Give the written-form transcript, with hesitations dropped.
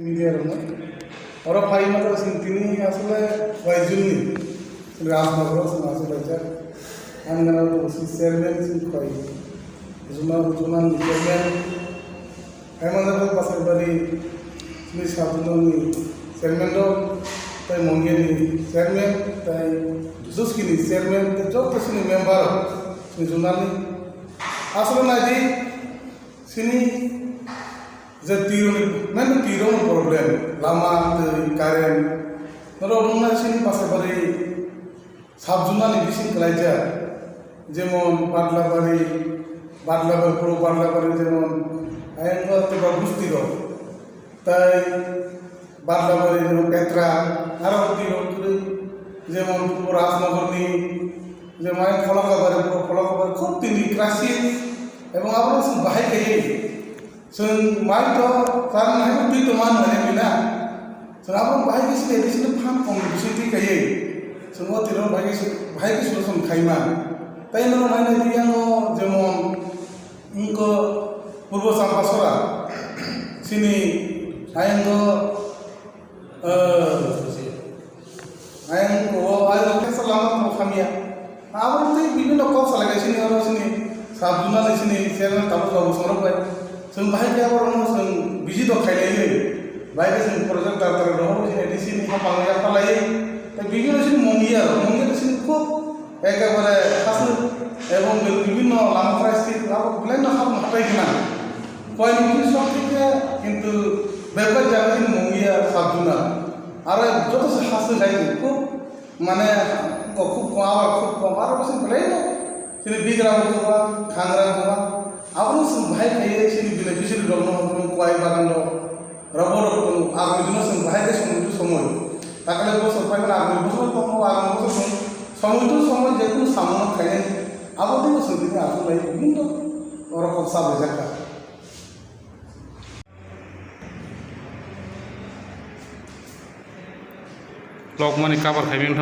মিডিয়ার ওরা ভাই মাত্র তিনি আসলে কয়েকজনই রাজনগর আসলে আমি চেয়ারম্যান কয় জুমান চেয়ারম্যান হেমন্ত পাশের বাড়ি তিনি সাবধানী চেয়ারম্যান তাই মঙ্গিয়ানি চেয়ারম্যান তাই দুসকিনি চেয়ারম্যান যত সিনি মেম্বার জুনানি আসলে না যে সিনি যে tirong problem lama karen noro rungna sini pasar bari sabjuna ni bisin kelaja jemon badla bari pro badla bari jemon ayang ko Tipra bustiro tai badla bari jemon Petra aro tiro jemon Rajnagar ni jemon Khowai bari খুব তিনি ক্রাসিস এবং আমরা বাহাই খাই जों माइ तो कारण है दुई तो मान होने बिना जों आप भाई किसी एडिशन फान कॉम्पिटिशन की कहिए जों वो तीनों भाई की सुलसन खाइमा ताई नरो नाइन दिया नो जेमन इनको पूर्व सांपासरा सिनी आयंगो वो आयो कैसा लामा तो खामिया आप लोग तो बिल्कुल कॉस लगे सिनी और सिनी साबुना ले सिनी सेवन ताबू ताबू समर पे जों बाहाय गैयाबाबो जों बिजि दखायलायो बाहाय जों प्रजेक्ट दार दङ एडिसिन हापांनाया फालायो दा बिगिनो जों मंगिया जों खुब एकेबारे हासो এবং বিভিন্ন লামফ্রা স্থিত আবার বিভিন্ন সব হাতাই কিনা কয়েকটি সব থেকে কিন্তু ব্যাপার জায়গা কিন্তু মঙ্গিয়া সাবজুনা আর যত হাসো যাই খুব মানে খুব কম আবার খুব কম আর কিছু বলেই না তিনি বিগ্রাম কোবা খাংরা কোবা আপনি ভাই খাইয়ে সেই বেনিফিশিয়ারি রগ্ন কয় বাগান রবর আগামী দিনে ভাইকে সময় তাহলে বছর পাইবেন আগামী বছর কম আগামী বছর সময় যে কোনো সামনে খাইলেন আবার বছর দিনে আসলে বিভিন্ন ওরকম সাবে দেখা লক মানে কাবার খাইবেন